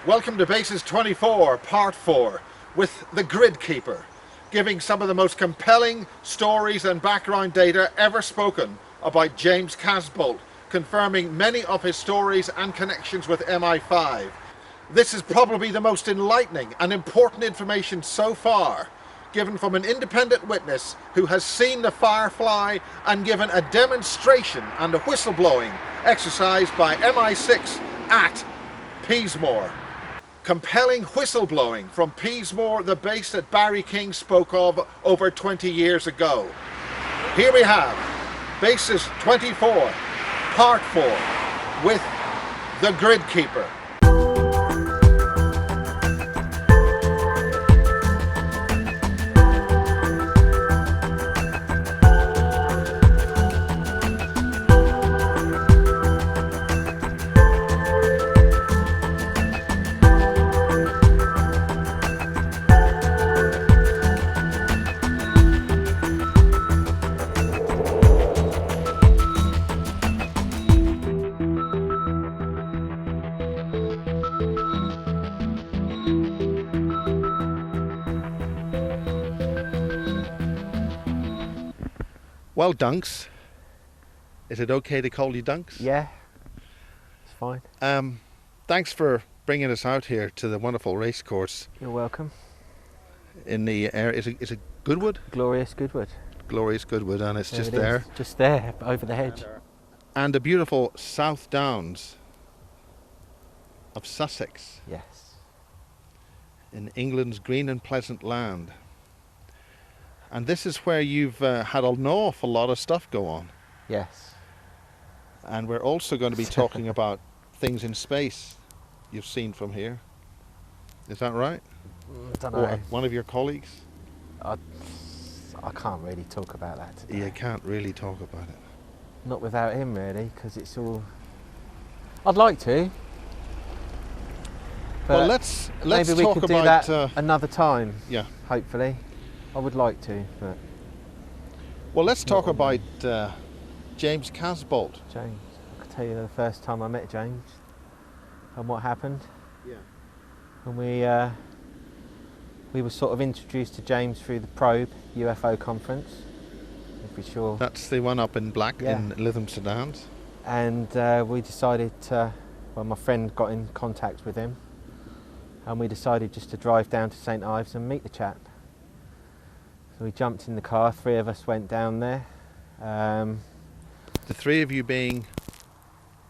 Welcome to Bases 24, Part 4, with the Grid Keeper, giving some of the most compelling stories and background data ever spoken about James Casbolt, confirming many of his stories and connections with MI5. This is probably the most enlightening and important information so far, given from an independent witness who has seen the Firefly and given a demonstration and a whistleblowing exercise by MI6 at Peasmore. Compelling whistleblowing from Peasmore, the base that Barry King spoke of over 20 years ago. Here we have Bases 24, Part 4, with the Grid Keeper. Well, Dunks, is it okay to call you Dunks? Yeah, it's fine. Thanks for bringing us out here to the wonderful race course. You're welcome. In the area, is it Goodwood? Glorious Goodwood. Glorious Goodwood, and it's just there. Just there, over the hedge. And the beautiful South Downs of Sussex. Yes. In England's green and pleasant land. And this is where you've had an awful lot of stuff go on. Yes. And we're also going to be talking about things in space you've seen from here. Is that right? I don't know. Or one of your colleagues? I can't really talk about that today. You can't really talk about it. Not without him, really, because it's all... I'd like to. But well, let's maybe we talk could do about that another time. Yeah. Hopefully. I would like to, but... Well, let's talk about James Casbolt. James. I could tell you the first time I met James and what happened. Yeah. And we were sort of introduced to James through the Probe UFO conference, if you're sure. That's the one up in Black, Yeah. in Lytham Downs. And we decided to, well, my friend got in contact with him, and we decided just to drive down to St Ives and meet the chap. So we jumped in the car, three of us went down there. The three of you being?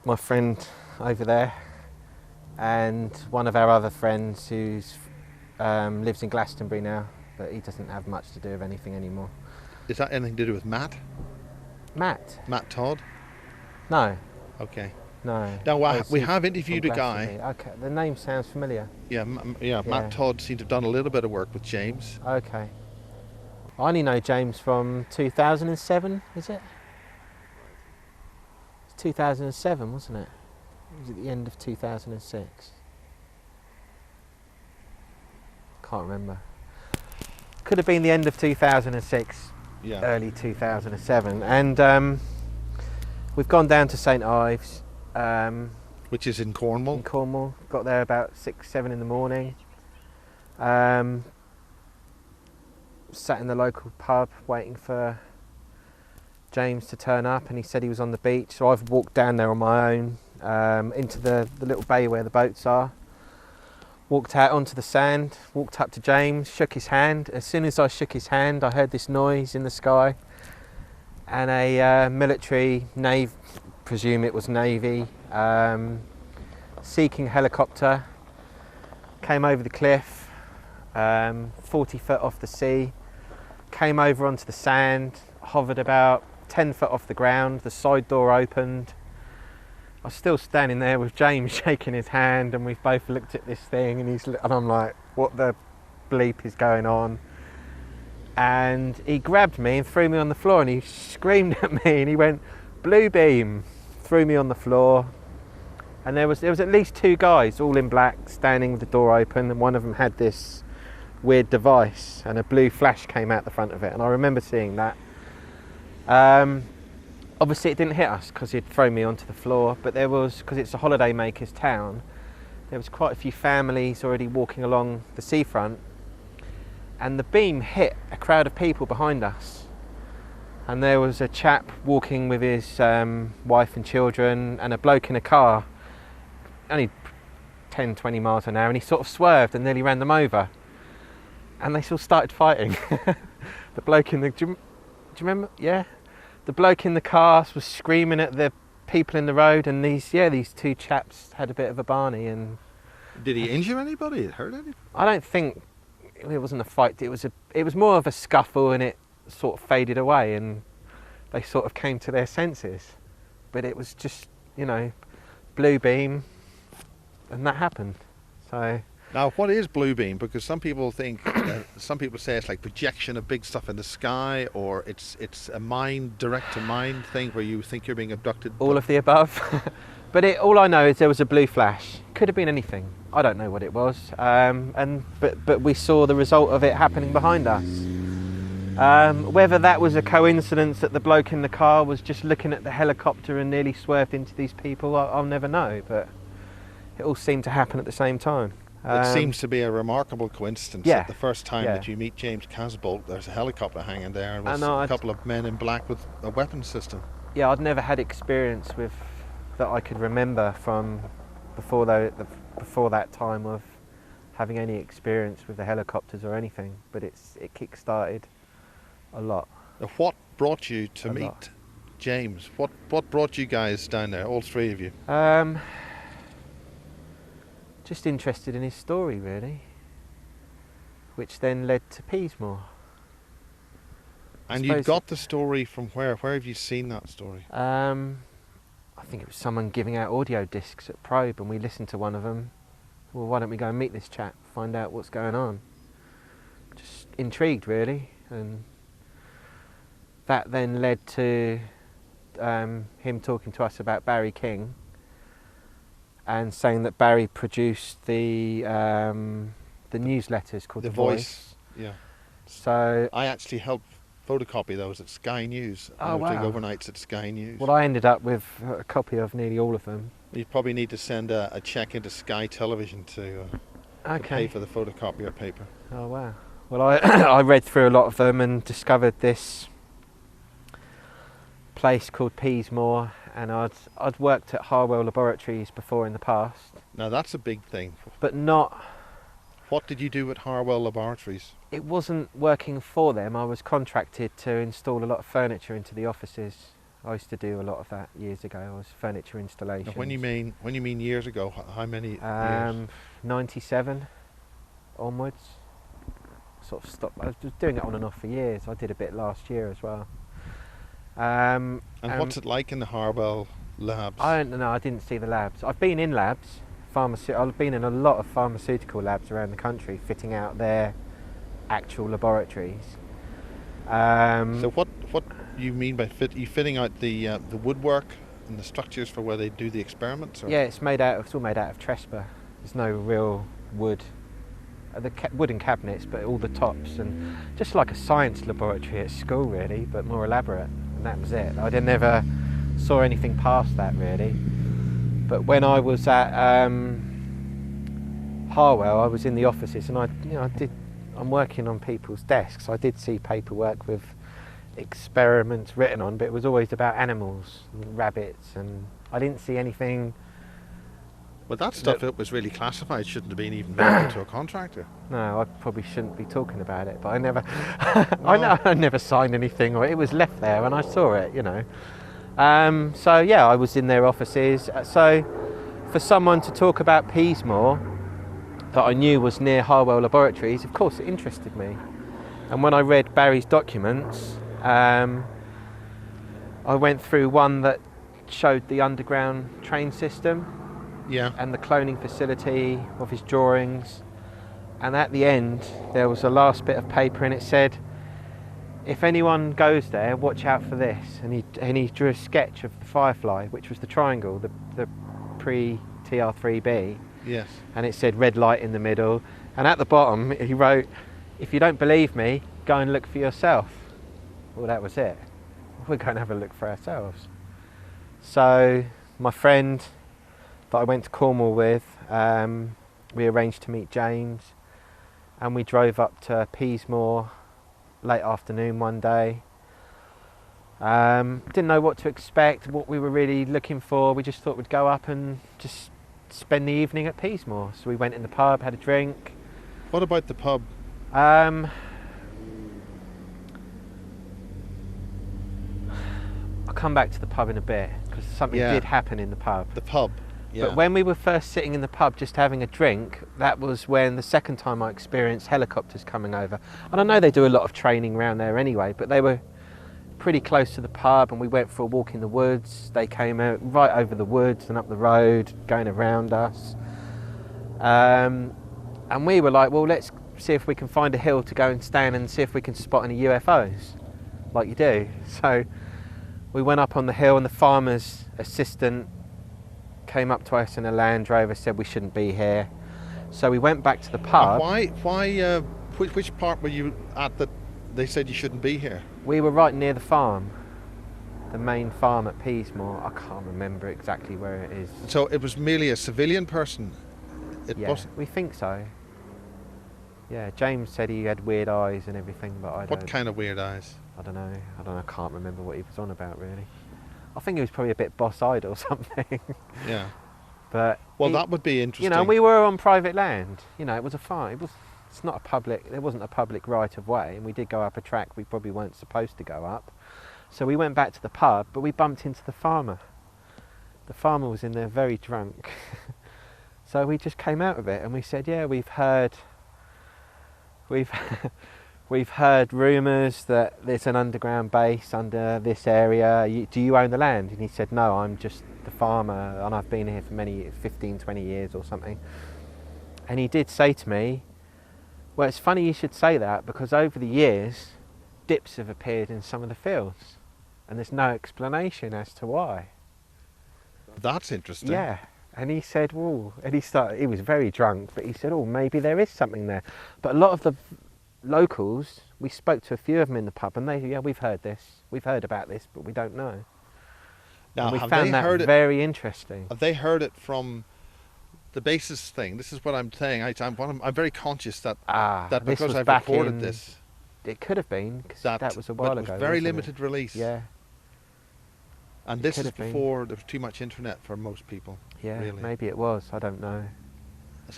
My friend over there, and one of our other friends who lives in Glastonbury now, but he doesn't have much to do with anything anymore. Is that anything to do with Matt? Matt? Matt Todd? No. Okay. No. Now, we have interviewed a guy. Okay, the name sounds familiar. Yeah, Matt Todd seemed to have done a little bit of work with James. Okay. I only know James from 2007, is it? It's 2007, wasn't it? It was at the end of 2006. Can't remember. Could have been the end of 2006, Yeah. early 2007. And we've gone down to St Ives. Which is in Cornwall. In Cornwall. Got there about 6, 7 in the morning. Sat in the local pub waiting for James to turn up, and he said he was on the beach, so I've walked down there on my own into the little bay where the boats are, walked out onto the sand, walked up to James, shook his hand. As soon as I shook his hand, I heard this noise in the sky, and a military, presume it was Navy, seeking helicopter came over the cliff, 40 foot off the sea, came over onto the sand, hovered about 10 foot off the ground, the side door opened. I was still standing there with James shaking his hand, and we've both looked at this thing, and I'm like, what the bleep is going on? And he grabbed me and threw me on the floor, and he screamed at me, and he went, "Blue beam," threw me on the floor. And there was at least two guys, all in black, standing with the door open, and one of them had this weird device, and a blue flash came out the front of it, and I remember seeing that. Obviously it didn't hit us because he'd thrown me onto the floor, but there was, because it's a holiday makers town, there was quite a few families already walking along the seafront, and the beam hit a crowd of people behind us. And there was a chap walking with his wife and children, and a bloke in a car, only 10, 20 miles an hour, and he sort of swerved and nearly ran them over. And they sort of started fighting. The bloke in the... Do you remember? Yeah? The bloke in the car was screaming at the people in the road, and these two chaps had a bit of a barney. And did he injure anybody? It hurt anybody? I don't think... It wasn't a fight. It was more of a scuffle, and it sort of faded away, and they sort of came to their senses. But it was just, blue beam, and that happened. So now, what is blue beam? Because some people think, some people say it's like projection of big stuff in the sky, or it's a mind, direct to mind thing where you think you're being abducted. All of the above. But all I know is there was a blue flash. Could have been anything. I don't know what it was. But we saw the result of it happening behind us. Whether that was a coincidence that the bloke in the car was just looking at the helicopter and nearly swerved into these people, I'll never know. But it all seemed to happen at the same time. It seems to be a remarkable coincidence that the first time that you meet James Casbolt, there's a helicopter hanging there, and a couple of men in black with a weapons system. Yeah, I'd never had experience with that I could remember from before that time of having any experience with the helicopters or anything. But it kick-started a lot. Now, what brought you to meet James? What brought you guys down there, all three of you? Just interested in his story, really, which then led to Peasmore. And you got the story from where? Where have you seen that story? I think it was someone giving out audio discs at Probe, and we listened to one of them. Well, why don't we go and meet this chap, find out what's going on? Just intrigued, really, and that then led to him talking to us about Barry King, and saying that Barry produced the newsletters called The Voice. Yeah. So I actually helped photocopy those at Sky News. Oh, wow. Doing overnights at Sky News. Well, I ended up with a copy of nearly all of them. You probably need to send a check into Sky Television to pay for the photocopier paper. Oh, wow. Well, I read through a lot of them and discovered this place called Peasmore, and I'd worked at Harwell Laboratories before in the past. Now that's a big thing. But not... What did you do at Harwell Laboratories? It wasn't working for them. I was contracted to install a lot of furniture into the offices. I used to do a lot of that years ago. I was furniture installation. When you mean years ago, how many years? 97 onwards. Sort of stopped. I was doing it on and off for years. I did a bit last year as well. And what's it like in the Harwell labs? I don't know. I didn't see the labs. I've been in labs. I've been in a lot of pharmaceutical labs around the country, fitting out their actual laboratories. So what you mean by fitting out the woodwork and the structures for where they do the experiments? Or? Yeah, it's all made out of Trespa. There's no real wood. The wooden cabinets, but all the tops, and just like a science laboratory at school, really, but more elaborate. And that was it. I never saw anything past that, really. But when I was at Harwell, I was in the offices, and I'm working on people's desks. I did see paperwork with experiments written on, but it was always about animals, and rabbits, and I didn't see anything. Well, that stuff that was really classified shouldn't have been even available to a contractor. No, I probably shouldn't be talking about it, but I never, I never signed anything, or it was left there, and I saw it, So yeah, I was in their offices. So for someone to talk about Peasmore that I knew was near Harwell Laboratories, of course it interested me. And when I read Barry's documents, I went through one that showed the underground train system. Yeah. And the cloning facility of his drawings. And at the end, there was a last bit of paper, and it said, if anyone goes there, watch out for this. And he drew a sketch of the Firefly, which was the triangle, the pre-TR3B. Yes. And it said red light in the middle. And at the bottom, he wrote, if you don't believe me, go and look for yourself. Well, that was it. We're going to have a look for ourselves. So my friend that I went to Cornwall with, we arranged to meet James, and we drove up to Peasmore late afternoon one day. Didn't know what to expect, what we were really looking for. We just thought we'd go up and just spend the evening at Peasmore. So we went in the pub, had a drink. What about the pub? I'll come back to the pub in a bit, because something did happen in the pub. The pub, yeah. But when we were first sitting in the pub just having a drink, that was when the second time I experienced helicopters coming over. And I know they do a lot of training around there anyway, but they were pretty close to the pub, and we went for a walk in the woods. They came out right over the woods and up the road, going around us. And we were like, well, let's see if we can find a hill to go and stand and see if we can spot any UFOs, like you do. So we went up on the hill, and the farmer's assistant came up to us in a Land Rover, said we shouldn't be here. So we went back to the pub. Which part were you at that they said you shouldn't be here? We were right near the farm, the main farm at Peasmore. I can't remember exactly where it is. So it was merely a civilian person? It wasn't? We think so. Yeah, James said he had weird eyes and everything, but I don't... What kind of weird eyes? I don't know. I can't remember what he was on about, really. I think he was probably a bit boss-eyed or something. Yeah. But that would be interesting. You know, we were on private land. You know, it was a farm. It's not a public... There wasn't a public right of way, and we did go up a track we probably weren't supposed to go up. So we went back to the pub, but we bumped into the farmer. The farmer was in there very drunk. So we just came out of it, and we said, yeah, we've heard rumours that there's an underground base under this area. Do you own the land? And he said, no, I'm just the farmer, and I've been here for 15, 20 years or something. And he did say to me, well, it's funny you should say that, because over the years, dips have appeared in some of the fields, and there's no explanation as to why. That's interesting. Yeah. And he said, well, and he was very drunk, but he said, oh, maybe there is something there. But a lot of the locals, we spoke to a few of them in the pub, and we've heard about this, but we don't know. Now, and we found that very interesting. Have they heard it from the basis thing? This is what I'm saying. I'm very conscious that because I've recorded this. It could have been, because that was a while ago. It was very limited release. Yeah. And this is before there was too much internet for most people. Yeah, really. Maybe it was. I don't know.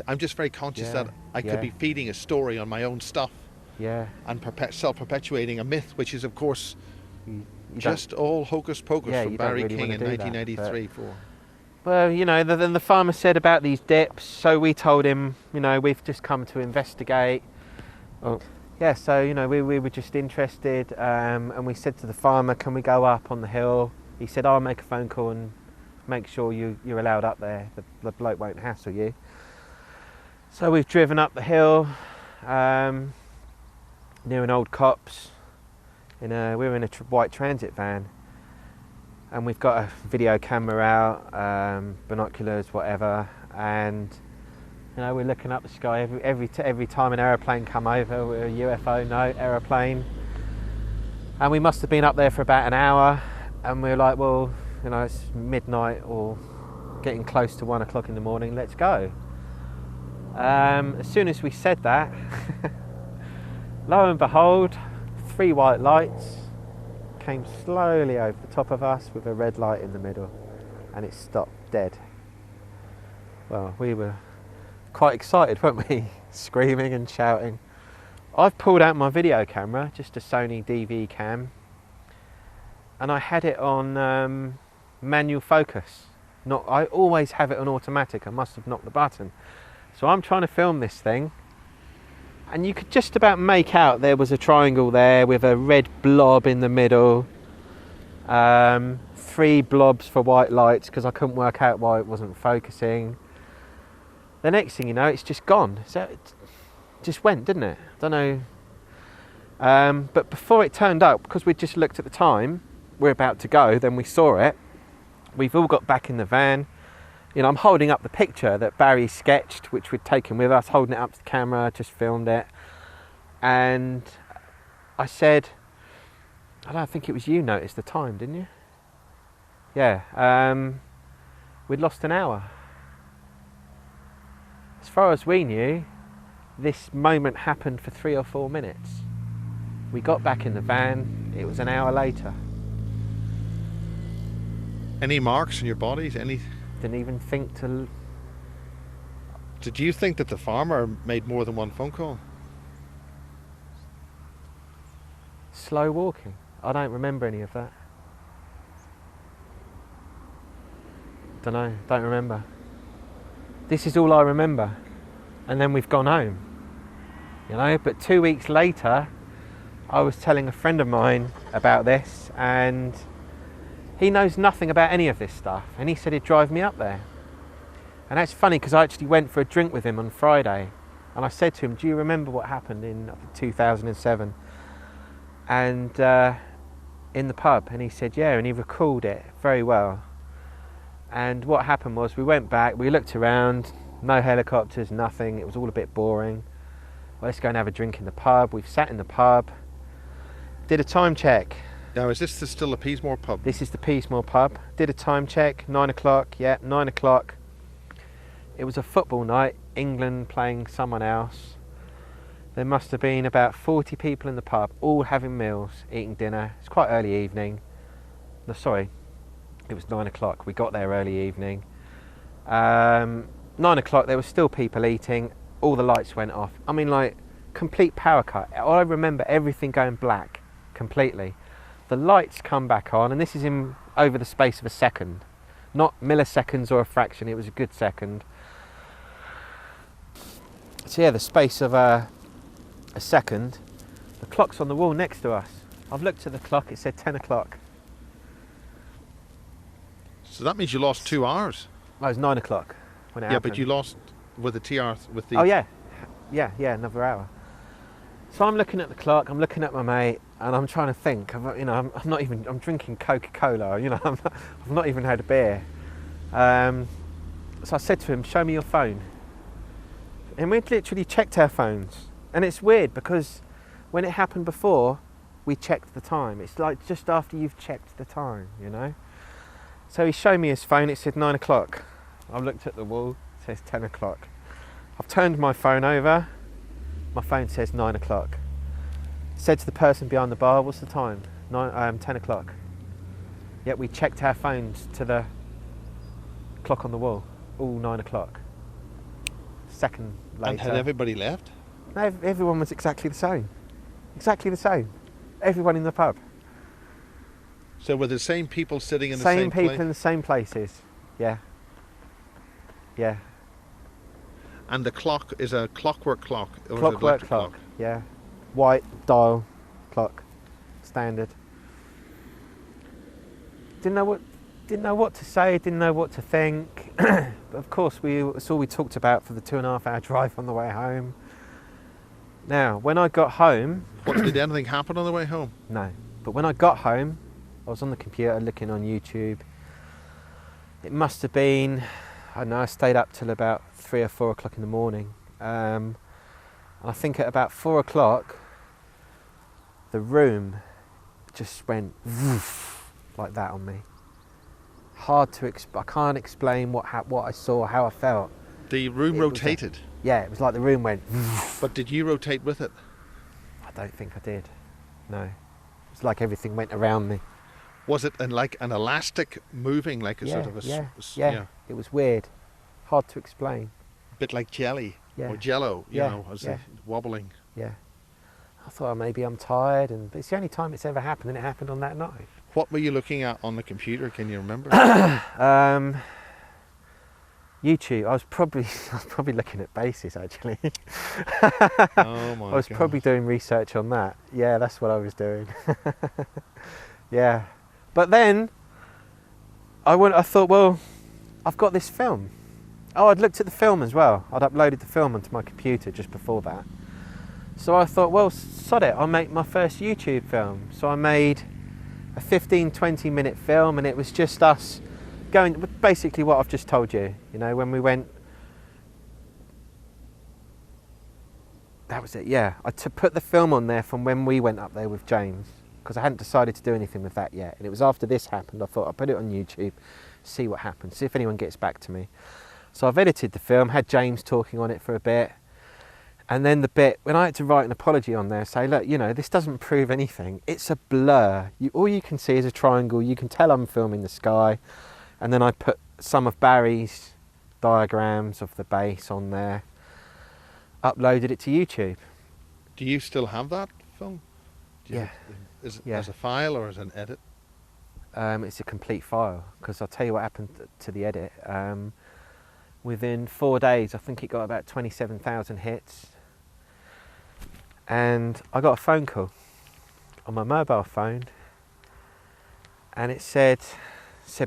I'm just very conscious that I could be feeding a story on my own stuff. Yeah. And self-perpetuating a myth, which is, of course, just all hocus pocus from Barry King in 1983. Well, you know, then the farmer said about these dips, so we told him, you know, we've just come to investigate. Oh. Yeah, so, you know, we were just interested, and we said to the farmer, can we go up on the hill? He said, I'll make a phone call and make sure you're allowed up there. The bloke won't hassle you. So we've driven up the hill near an old copse. We were in a white transit van, and we've got a video camera out, binoculars, whatever, and you know, we're looking up the sky every time an aeroplane come over. We're a UFO, no aeroplane, and we must have been up there for about an hour. And we were like, well, you know, it's midnight or getting close to 1 o'clock in the morning, let's go. As soon as we said that, lo and behold, 3 white lights came slowly over the top of us with a red light in the middle, and it stopped dead. Well, we were quite excited, weren't we? Screaming and shouting. I've pulled out my video camera, just a Sony DV cam, and I had it on manual focus. I always have it on automatic. I must have knocked the button. So I'm trying to film this thing, and you could just about make out there was a triangle there with a red blob in the middle. 3 blobs for white lights, because I couldn't work out why it wasn't focusing. The next thing you know, it's just gone. So it just went, didn't it? I don't know. But before it turned up, because we just looked at the time, we're about to go, then we saw it. We've all got back in the van. You know, I'm holding up the picture that Barry sketched, which we'd taken with us, holding it up to the camera, just filmed it. And I said, I don't think it was you noticed the time, didn't you? Yeah. We'd lost an hour. As far as we knew, this moment happened for 3 or 4 minutes. We got back in the van, it was an hour later. Any marks on your bodies? Any? Didn't even think to... Did you think that the farmer made more than one phone call? Slow walking. I don't remember any of that. Don't remember. This is all I remember. And then we've gone home. You know, but 2 weeks later, I was telling a friend of mine about this, and he knows nothing about any of this stuff, and he said he'd drive me up there. And that's funny because I actually went for a drink with him on Friday, and I said to him, do you remember what happened in 2007? And in the pub? And he said yeah, and he recalled it very well. And what happened was we went back, we looked around, no helicopters, nothing, it was all a bit boring. Well, let's go and have a drink in the pub. We've sat in the pub, did a time check. Now, is this still the Peasmore pub? This is the Peasmore pub. Did a time check, 9 o'clock, yeah, 9 o'clock. It was a football night, England playing someone else. There must have been about 40 people in the pub, all having meals, eating dinner. It's quite early evening. No, sorry, it was 9 o'clock. We got there early evening. 9 o'clock, there were still people eating. All the lights went off. I mean, like, complete power cut. I remember everything going black, completely. The lights come back on, and this is in over the space of a second. Not milliseconds or a fraction, it was a good second. So yeah, the space of a second. The clock's on the wall next to us. I've looked at the clock, it said 10 o'clock. So that means you lost 2 hours. Well, it was 9 o'clock when it happened. But you lost with the TR, with the... Oh yeah, another hour. So I'm looking at the clock, I'm looking at my mate, and I'm trying to think. I'm drinking Coca-Cola. You know, I've not even had a beer. So I said to him, "Show me your phone." And we literally checked our phones, and it's weird because when it happened before, we checked the time. It's like just after you've checked the time, you know. So he showed me his phone. It said 9 o'clock. I looked at the wall. It says 10 o'clock. I've turned my phone over. My phone says 9 o'clock. Said to the person behind the bar, "What's the time?" 10 o'clock. Yet we checked our phones to the clock on the wall. All 9 o'clock. Second later. And had everybody left? No, everyone was exactly the same. Exactly the same. Everyone in the pub. So were the same people sitting in the same place? Same people in the same places. Yeah. Yeah. And the clock is a clockwork clock? Or Clockwork clock, yeah. White dial clock, standard. Didn't know what to say, didn't know what to think. But of course, it's all we talked about for the 2.5 hour drive on the way home. Now, when I got home... Did anything happen on the way home? No. But when I got home, I was on the computer looking on YouTube. It must have been... I don't know, I stayed up till about 3 or 4 o'clock in the morning. And I think at about 4 o'clock, the room just went woof, like that on me. Hard to I can't explain what I saw, how I felt. The room rotated? Yeah, it was like the room went woof. But did you rotate with it? I don't think I did. No. It's like everything went around me. Was it like an elastic moving, like a sort of a... Yeah. It was weird. Hard to explain. A bit like jelly or jello, you know, as it wobbling. Yeah. I thought maybe I'm tired, but it's the only time it's ever happened, and it happened on that night. What were you looking at on the computer? Can you remember? YouTube. I was probably looking at bases actually. Oh my! I was probably doing research on that. Yeah, that's what I was doing. Yeah, but then I thought, well, I've got this film. Oh, I'd looked at the film as well. I'd uploaded the film onto my computer just before that. So I thought, well, sod it, I'll make my first YouTube film. So I made a 15-20 minute film, and it was just us going, basically what I've just told you, you know, when we went, that was it, yeah. I put the film on there from when we went up there with James, because I hadn't decided to do anything with that yet. And it was after this happened, I thought I'll put it on YouTube, see what happens, see if anyone gets back to me. So I've edited the film, had James talking on it for a bit, and then the bit when I had to write an apology on there, say, look, you know, this doesn't prove anything. It's a blur. All you can see is a triangle. You can tell I'm filming the sky, and then I put some of Barry's diagrams of the base on there, uploaded it to YouTube. Do you still have that film? Yeah. Is it Yeah. as a file or as an edit? It's a complete file, because I'll tell you what happened to the edit. Within 4 days, I think it got about 27,000 hits. And I got a phone call on my mobile phone, and it said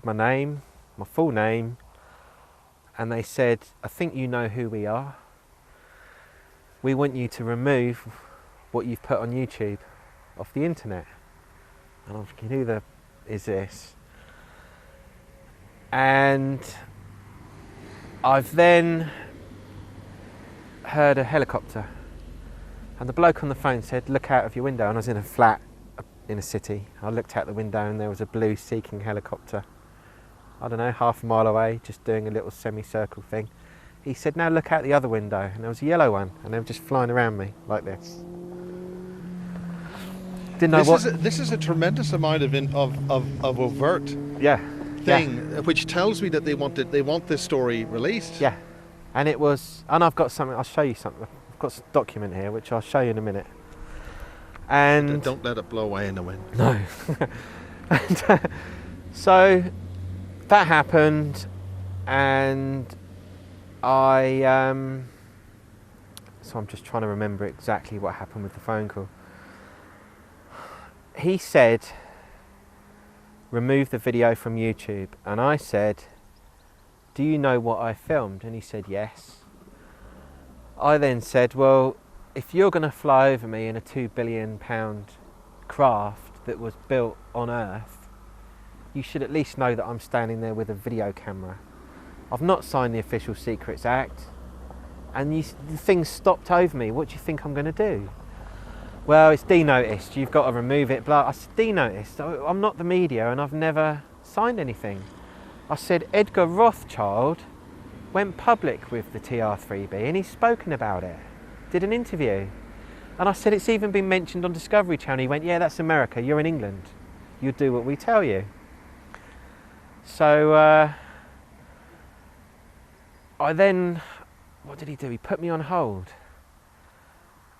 my name, my full name, and they said, I think you know who we are. We want you to remove what you've put on YouTube off the internet. And I'm thinking, who the is this? And I've then heard a helicopter, and the bloke on the phone said, look out of your window. And I was in a flat in a city. I looked out the window and there was a blue Seeking helicopter, I don't know, half a mile away, just doing a little semicircle thing. He said, now look out the other window, and there was a yellow one, and they were just flying around me like this. Didn't know This is a tremendous amount of overt thing, which tells me that they want this story released. Yeah, and it was, and I've got something. I'll show you something. I've got a document here, which I'll show you in a minute. And Don't let it blow away in the wind. no. And, so that happened, and I. So I'm just trying to remember exactly what happened with the phone call. He said, remove the video from YouTube. And I said, do you know what I filmed? And he said, yes. I then said, well, if you're going to fly over me in a £2 billion craft that was built on Earth, you should at least know that I'm standing there with a video camera. I've not signed the Official Secrets Act, and the thing stopped over me. What do you think I'm going to do? Well, it's denoticed, you've got to remove it. Blah. I said, denoticed? I'm not the media and I've never signed anything. I said, Edgar Rothschild went public with the TR-3B and he's spoken about it, did an interview. And I said, it's even been mentioned on Discovery Channel. He went, yeah, that's America, you're in England. You do what we tell you. So I then, what did he do? He put me on hold.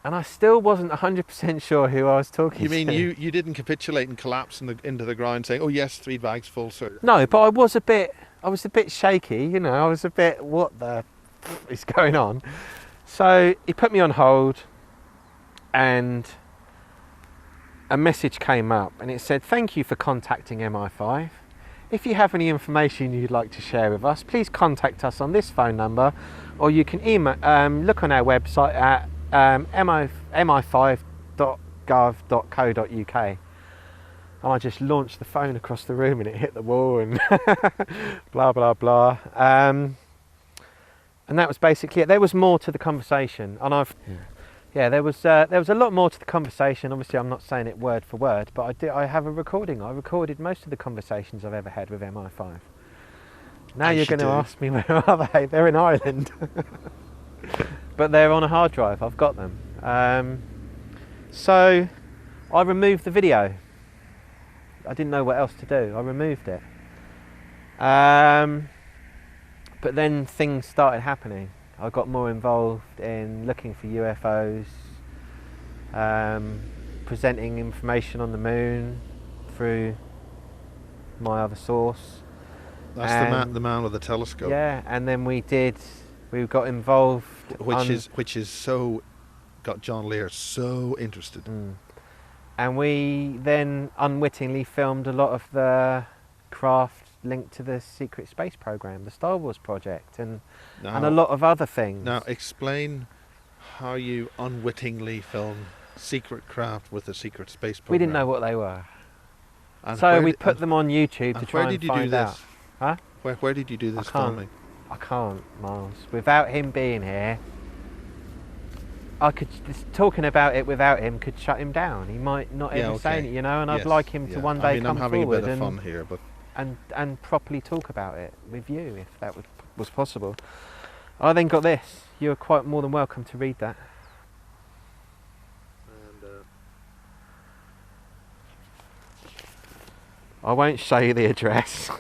And I still wasn't 100% sure who I was talking to. You mean you didn't capitulate and collapse into the ground saying, oh yes, 3 bags full, sir? No, but I was a bit shaky, you know, I was a bit, what the is going on? So he put me on hold, and a message came up and it said, thank you for contacting MI5. If you have any information you'd like to share with us, please contact us on this phone number, or you can email, look on our website at mi5.gov.co.uk. And I just launched the phone across the room and it hit the wall and blah blah blah. And that was basically it. There was more to the conversation, and there was a lot more to the conversation. Obviously, I'm not saying it word for word, but I have a recording. I recorded most of the conversations I've ever had with MI5. Now you're going to ask me, where are they? They're in Ireland. But they're on a hard drive, I've got them. So I removed the video. I didn't know what else to do, I removed it. But then things started happening. I got more involved in looking for UFOs, presenting information on the moon through my other source. That's the man with the telescope. Yeah, and then we got involved, which is so got John Lear so interested. And we then unwittingly filmed a lot of the craft linked to the secret space program, the Star Wars project, and a lot of other things. Now explain how you unwittingly film secret craft with the secret space program. We didn't know what they were, so we put them on YouTube to try and find out. Huh? Where did you do this filming? I can't, Miles. Without him being here, talking about it without him could shut him down. He might not ever say it, you know. And I'd like him to one day come forward. I'm having a bit of fun here, but and properly talk about it with you, if that was possible. I then got this. You're quite more than welcome to read that. And, I won't show you the address,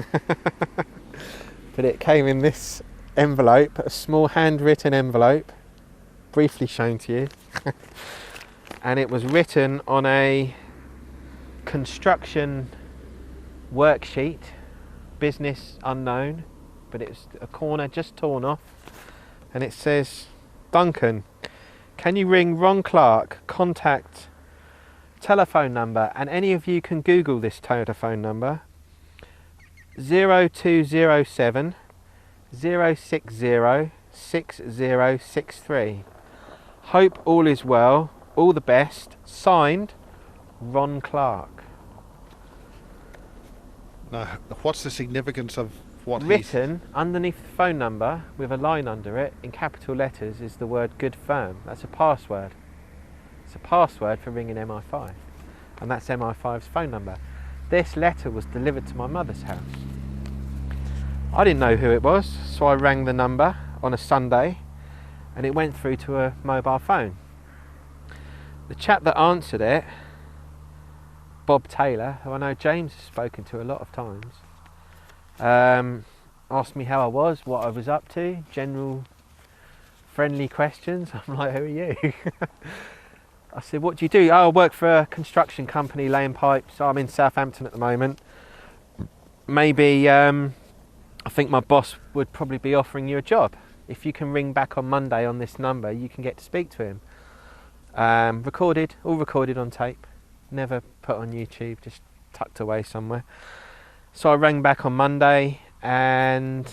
but it came in this envelope, a small handwritten envelope, briefly shown to you, and it was written on a construction worksheet, business unknown, but it's a corner just torn off, and it says, Duncan, can you ring Ron Clark, contact telephone number, and any of you can Google this telephone number, 0207 060 6063. Hope all is well, all the best, signed Ron Clark. now, what's the significance of what Written underneath the phone number with a line under it in capital letters is the word good firm. That's a password. It's a password for ringing MI5, and that's MI5's phone number. This letter was delivered to my mother's house. I didn't know who it was, so I rang the number on a Sunday and it went through to a mobile phone. The chap that answered it, Bob Taylor, who I know James has spoken to a lot of times, asked me how I was, what I was up to, general friendly questions. I'm like, who are you? I said, what do you do? Oh, I work for a construction company laying pipes. I'm in Southampton at the moment. Maybe, I think my boss would probably be offering you a job. If you can ring back on Monday on this number, you can get to speak to him. All recorded on tape, never put on YouTube, just tucked away somewhere. So I rang back on Monday and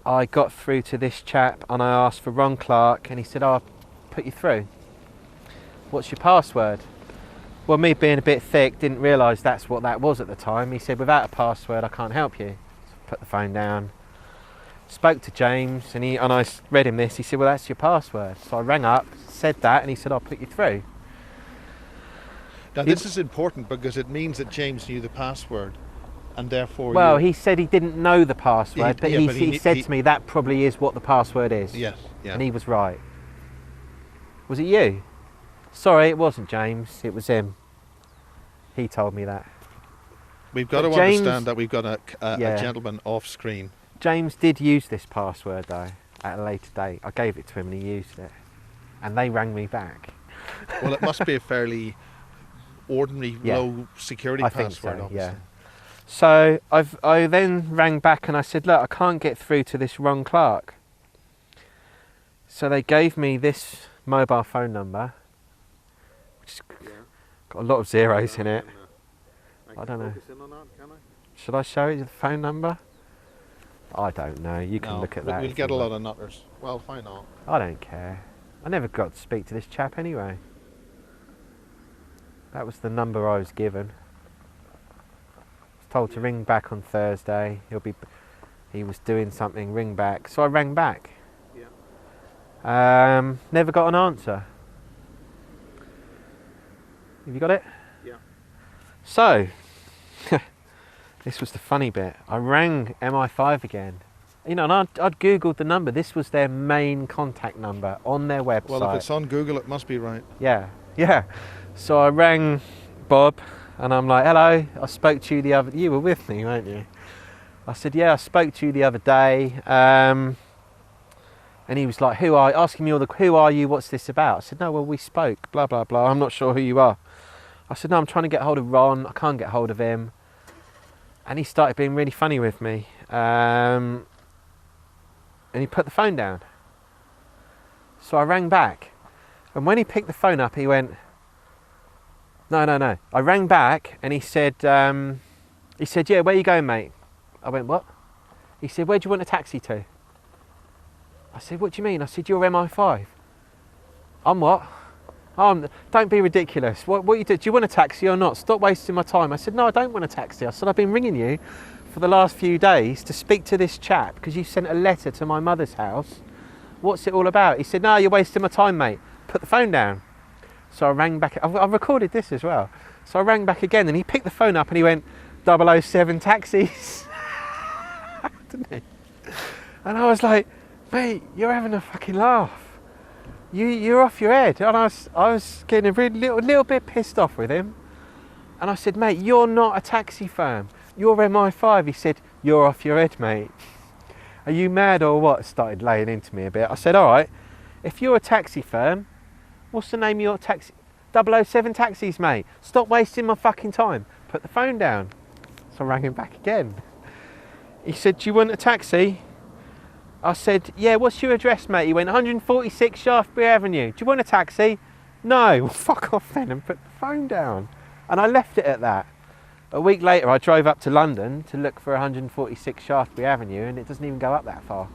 I got through to this chap and I asked for Ron Clark and he said, oh, I'll put you through. What's your password? Well, me being a bit thick, didn't realise that's what that was at the time. He said, without a password, I can't help you. So I put the phone down, spoke to James, and I read him this. He said, well, that's your password. So I rang up, said that, and he said, I'll put you through. Now, this is important because it means that James knew the password, and therefore... Well, he said he didn't know the password, but he said to me, that probably is what the password is. Yes, yeah. And he was right. Was it you? Sorry, it wasn't James, it was him. He told me that. We've got to understand that we've got a gentleman off screen. James did use this password though, at a later date. I gave it to him and he used it. And they rang me back. Well, it must be a fairly ordinary low security password, so, obviously. yeah. So I then rang back and I said, look, I can't get through to this Ron Clark. So they gave me this mobile phone number, which has got a lot of zeros in it. I don't know. Should I show you the phone number? I don't know. You can look at that. We'll get a lot of nutters. Well, why not? I don't care. I never got to speak to this chap anyway. That was the number I was given. I was told to ring back on Thursday. He was doing something, ring back. So I rang back. Yeah. Never got an answer. Have you got it? Yeah. So, this was the funny bit. I rang MI5 again. You know, and I'd Googled the number. This was their main contact number on their website. Well, if it's on Google, it must be right. Yeah, yeah. So I rang Bob and I'm like, hello, I spoke to you the other... You were with me, weren't you? I said, yeah, I spoke to you the other day. And he was like, asking me who are you, what's this about? I said, no, well, we spoke, blah, blah, blah. I'm not sure who you are. I said, no, I'm trying to get hold of Ron. I can't get hold of him. And he started being really funny with me. And he put the phone down. So I rang back. And when he picked the phone up, he went, no. I rang back and he said, yeah, where you going, mate? I went, what? He said, where do you want a taxi to? I said, what do you mean? I said, you're MI5. I'm what? Don't be ridiculous. What you do? Do you want a taxi or not? Stop wasting my time. I said, no, I don't want a taxi. I said, I've been ringing you for the last few days to speak to this chap because you sent a letter to my mother's house. What's it all about? He said, no, you're wasting my time, mate. Put the phone down. So I rang back. I've recorded this as well. So I rang back again and he picked the phone up and he went, 007 taxis. Didn't he? And I was like, mate, you're having a fucking laugh. You're off your head. And I was getting a really little bit pissed off with him. And I said, mate, you're not a taxi firm. You're MI5. He said, you're off your head, mate. Are you mad or what? Started laying into me a bit. I said, all right, if you're a taxi firm, what's the name of your taxi? 007 taxis, mate. Stop wasting my fucking time. Put the phone down. So I rang him back again. He said, do you want a taxi? I said, yeah, what's your address, mate? He went, 146 Shaftesbury Avenue. Do you want a taxi? No. Well, fuck off then, and put the phone down. And I left it at that. A week later, I drove up to London to look for 146 Shaftesbury Avenue, and it doesn't even go up that far.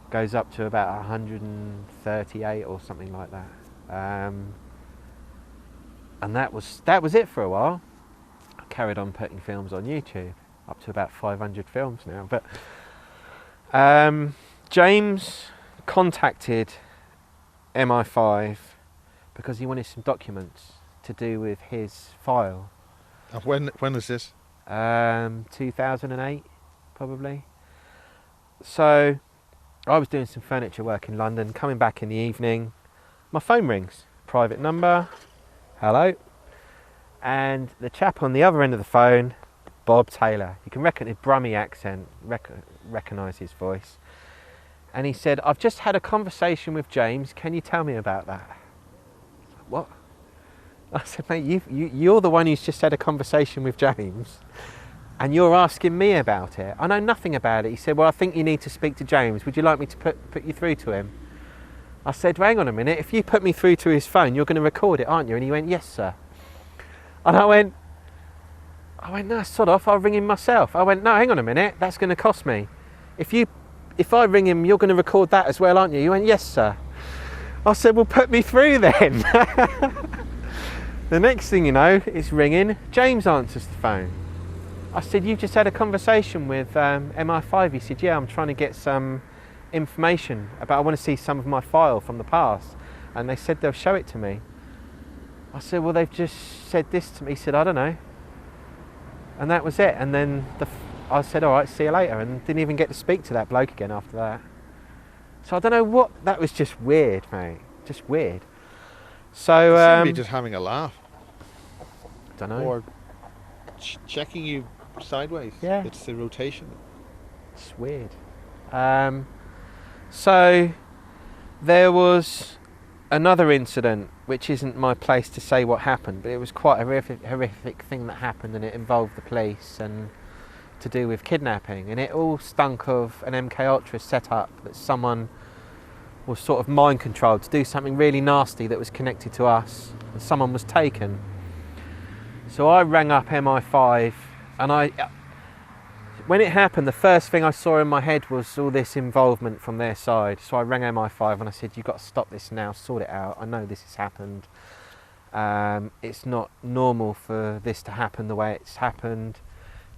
It goes up to about 138 or something like that. And that was it for a while. I carried on putting films on YouTube, up to about 500 films now. But James contacted MI5 because he wanted some documents to do with his file. When is this? 2008, probably. So I was doing some furniture work in London, coming back in the evening. My phone rings, private number, hello. And the chap on the other end of the phone, Bob Taylor. You can reckon his Brummie accent, recognise his voice. And he said, I've just had a conversation with James, can you tell me about that? I was like, what? I said, mate, you're the one who's just had a conversation with James and you're asking me about it. I know nothing about it. He said, well, I think you need to speak to James. Would you like me to put you through to him? I said, well, hang on a minute. If you put me through to his phone, you're going to record it, aren't you? And he went, yes, sir. And I went, no, sod off, I'll ring him myself. I went, no, hang on a minute, that's going to cost me. If I ring him, you're going to record that as well, aren't you? He went, yes, sir. I said, well, put me through then. The next thing you know, it's ringing. James answers the phone. I said, you've just had a conversation with MI5. He said, yeah, I'm trying to get some information about, I want to see some of my file from the past. And they said they'll show it to me. I said, well, they've just said this to me. He said, I don't know. And that was it. And then I said, all right, see you later. And didn't even get to speak to that bloke again after that. So I don't know what, that was just weird, mate. Just weird. So seem to be just having a laugh. Don't know. Or checking you sideways. Yeah. It's the rotation. It's weird. So there was another incident, which isn't my place to say what happened, but it was quite a horrific thing that happened, and it involved the police and to do with kidnapping, and it all stunk of an MK Ultra setup that someone was sort of mind controlled to do something really nasty that was connected to us, and someone was taken. So I rang up MI5, and when it happened, the first thing I saw in my head was all this involvement from their side. So I rang MI5 and I said, you've got to stop this now, sort it out. I know this has happened. It's not normal for this to happen the way it's happened.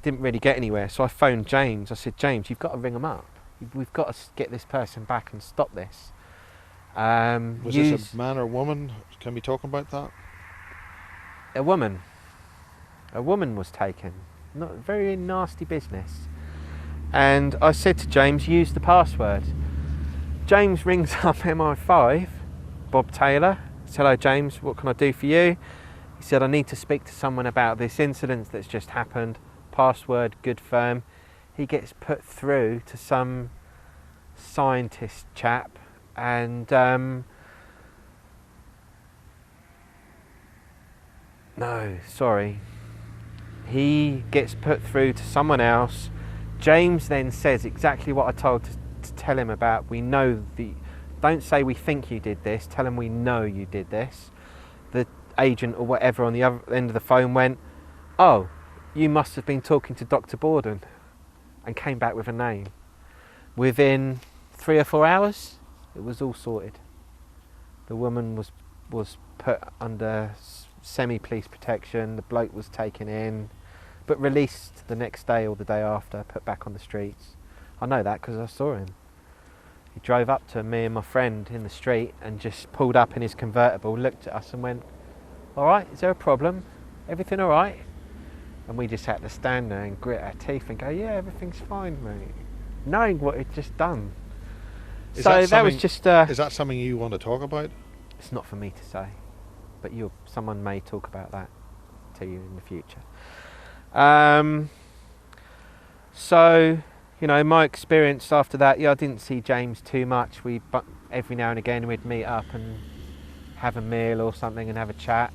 Didn't really get anywhere. So I phoned James. I said, James, you've got to ring them up. We've got to get this person back and stop this. Was this a man or woman? Can we talk about that? A woman. A woman was taken. Not very nasty business. And I said to James, use the password. James rings up MI5, Bob Taylor. Said, hello James, what can I do for you? He said, I need to speak to someone about this incident that's just happened. Password, good firm. He gets put through to some scientist chap, and no, sorry. He gets put through to someone else. James then says exactly what I told to tell him about. We know don't say we think you did this, tell him we know you did this. The agent or whatever on the other end of the phone went, oh, you must have been talking to Dr. Borden, and came back with a name. Within 3 or 4 hours, it was all sorted. The woman was put under semi-police protection, the bloke was taken in, but released the next day or the day after, put back on the streets. I know that because I saw him. He drove up to me and my friend in the street and just pulled up in his convertible, looked at us and went, all right, is there a problem? Everything all right? And we just had to stand there and grit our teeth and go, yeah, everything's fine, mate. Knowing what he'd just done. Is So that was just... is that something you want to talk about? It's not for me to say, but someone may talk about that to you in the future. So, you know, my experience after that, I didn't see James too much. But every now and again we'd meet up and have a meal or something and have a chat.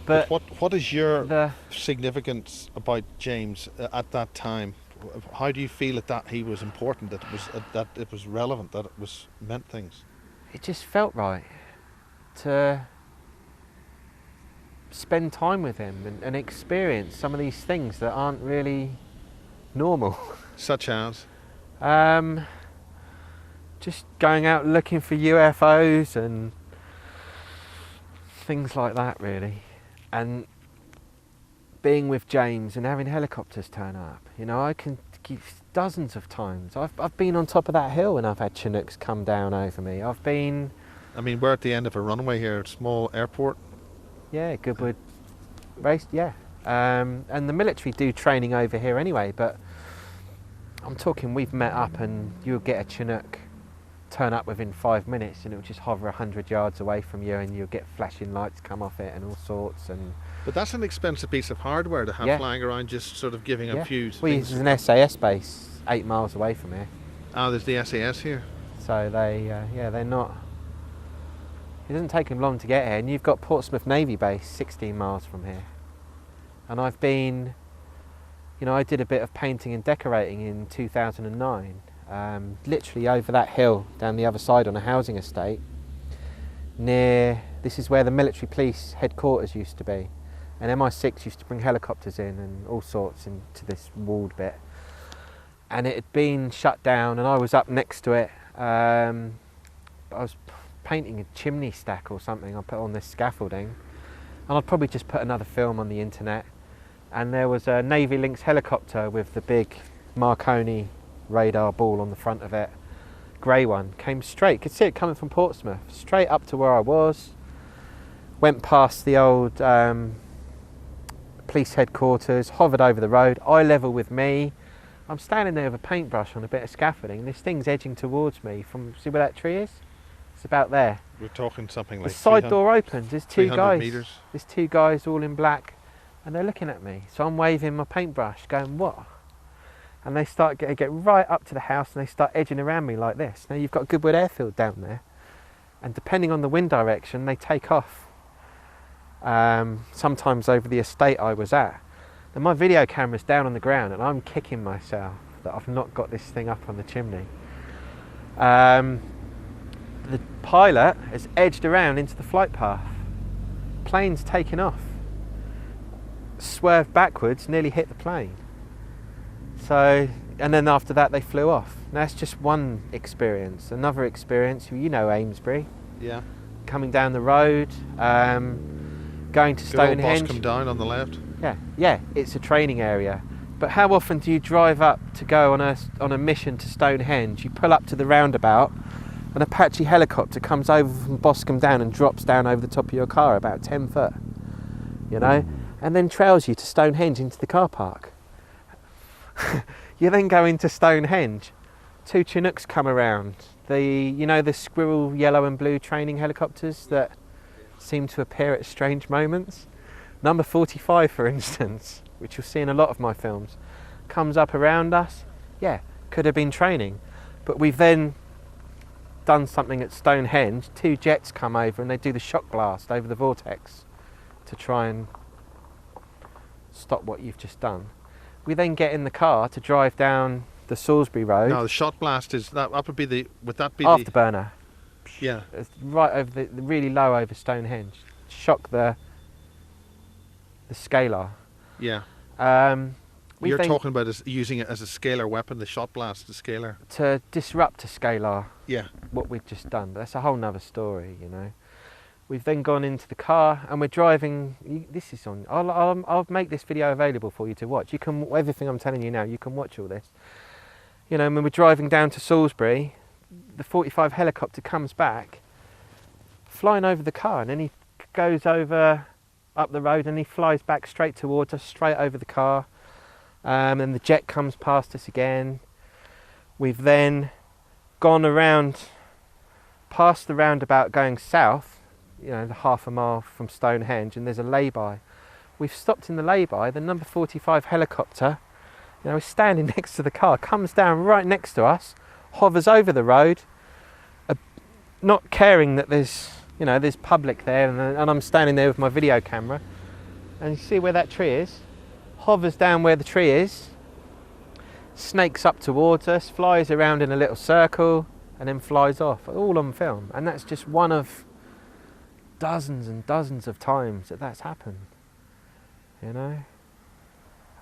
But what is your significance about James at that time? How do you feel that he was important, that it was relevant, that it was meant things? It just felt right to spend time with him and experience some of these things that aren't really normal. Such as? Just going out looking for UFOs and things like that, really. And being with James and having helicopters turn up. You know, I can give dozens of times. I've been on top of that hill and I've had Chinooks come down over me. I've been... I mean, we're at the end of a runway here, a small airport. Yeah, Goodwood race, yeah. And the military do training over here anyway, but I'm talking we've met up and you'll get a Chinook turn up within 5 minutes and it'll just hover 100 yards away from you and you'll get flashing lights come off it and all sorts. But that's an expensive piece of hardware to have flying around, just sort of giving a few things. Well, there's an SAS base 8 miles away from here. Oh, there's the SAS here. So they're not... It doesn't take them long to get here, and you've got Portsmouth Navy Base 16 miles from here. And I've been... You know, I did a bit of painting and decorating in 2009, literally over that hill down the other side on a housing estate. This is where the military police headquarters used to be. And MI6 used to bring helicopters in and all sorts into this walled bit. And it had been shut down and I was up next to it. I was painting a chimney stack or something I put on this scaffolding. And I'd probably just put another film on the internet. And there was a Navy Lynx helicopter with the big Marconi radar ball on the front of it. Grey one, came straight, could see it coming from Portsmouth, straight up to where I was. Went past the old police headquarters, hovered over the road, eye level with me. I'm standing there with a paintbrush on a bit of scaffolding and this thing's edging towards me from, see where that tree is? It's about there. We're talking something like the side door opens, there's two guys. Meters. There's two guys all in black and they're looking at me. So I'm waving my paintbrush going, what? And they start get right up to the house and they start edging around me like this. Now you've got Goodwood Airfield down there and depending on the wind direction they take off. Sometimes over the estate I was at. And my video camera's down on the ground and I'm kicking myself that I've not got this thing up on the chimney. The pilot has edged around into the flight path. Plane's taken off. Swerved backwards, nearly hit the plane. So, and then after that they flew off. Now that's just one experience. Another experience, you know Amesbury. Yeah. Coming down the road, going to Stonehenge. Boscombe Down on the left. Yeah, it's a training area. But how often do you drive up to go on a mission to Stonehenge? You pull up to the roundabout, an Apache helicopter comes over from Boscombe Down and drops down over the top of your car about 10 foot, you know, and then trails you to Stonehenge into the car park. You then go into Stonehenge, two Chinooks come around. The squirrel yellow and blue training helicopters that seem to appear at strange moments. Number 45, for instance, which you'll see in a lot of my films, comes up around us. Yeah, could have been training. But we've then done something at Stonehenge. Two jets come over and they do the shock blast over the vortex to try and stop what you've just done. We then get in the car to drive down the Salisbury Road. No, the shot blast is that would be the afterburner. Yeah, it's right over the really low over Stonehenge. Shock the scalar. Yeah. You're talking about using it as a scalar weapon, the shot blast, the scalar. To disrupt a scalar. Yeah. What we've just done, but that's a whole nother story, you know. We've then gone into the car and we're driving. This is on. I'll make this video available for you to watch. You can everything I'm telling you now. You can watch all this. You know, when we're driving down to Salisbury, the 45 helicopter comes back, flying over the car, and then he goes over up the road, and he flies back straight towards us, straight over the car. And the jet comes past us again. We've then gone around, past the roundabout going south, you know, the half a mile from Stonehenge, and there's a lay-by. We've stopped in the lay-by. The number 45 helicopter, you know, is standing next to the car, comes down right next to us, hovers over the road, not caring that there's, you know, there's public there, and I'm standing there with my video camera, and you see where that tree is, hovers down where the tree is, snakes up towards us, flies around in a little circle, and then flies off, all on film. And that's just one of dozens and dozens of times that that's happened, you know.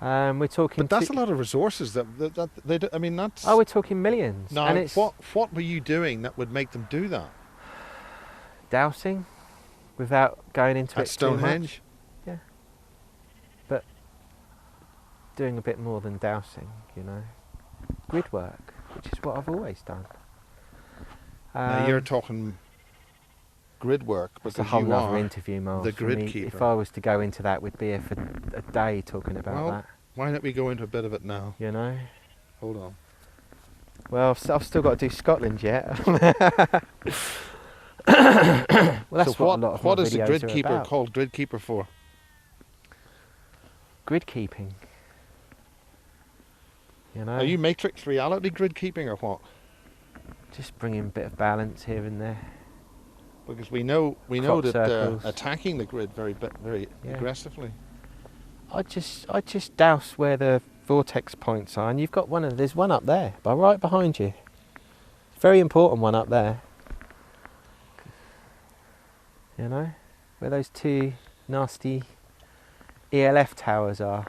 We're talking. But that's a lot of resources that they do. I mean, that's. Oh, we're talking millions. Now, and it's what were you doing that would make them do that? Dousing, without going into At it too much. Stonehenge? Yeah. But doing a bit more than dousing, you know. Grid work, which is what I've always done. Now you're talking grid work because it's a whole you other are interview, Miles. the for grid me. keeper. If I was to go into that, we'd be here for a day talking about Well, that. why don't we go into a bit of it now? You know. Hold on. Well, I've still got to do Scotland yet. Well, that's So what a lot of what my is the videos grid are keeper about. called grid keeper for? Grid keeping. You know. Are you matrix reality grid keeping or what? Just bringing a bit of balance here and there. Because we know Crop that they're circles. attacking the grid very Yeah. aggressively. I just douse where the vortex points are, and you've got there's one up there, but right behind you. Very important one up there. You know, where those two nasty ELF towers are.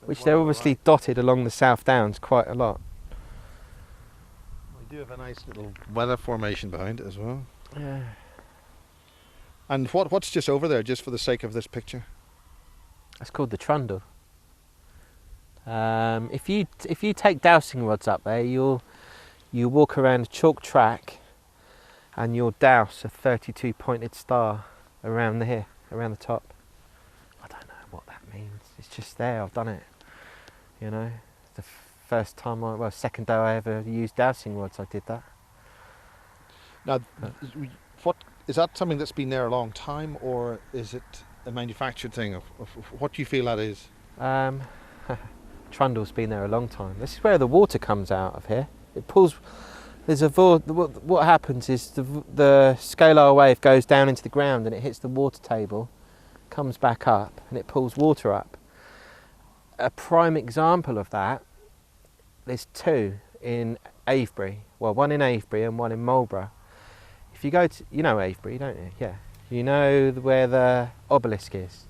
Which they're obviously dotted along the South Downs quite a lot. We do have a nice little weather formation behind it as well. Yeah. And what's just over there, just for the sake of this picture? That's called the trundle. If you take dowsing rods up there, you walk around a chalk track, and you'll douse a 32 pointed star around the top. I don't know what that means. It's just there. I've done it. You know, the first time second day I ever used dowsing rods, I did that. Now, what is that something that's been there a long time, or is it a manufactured thing? Of what do you feel that is? Trundle's been there a long time. This is where the water comes out of here. It pulls. There's what happens is the scalar wave goes down into the ground and it hits the water table, comes back up, and it pulls water up. A prime example of that, there's two in Avebury. Well, one in Avebury and one in Marlborough. If you go to, you know Avebury, don't you? Yeah. You know where the obelisk is?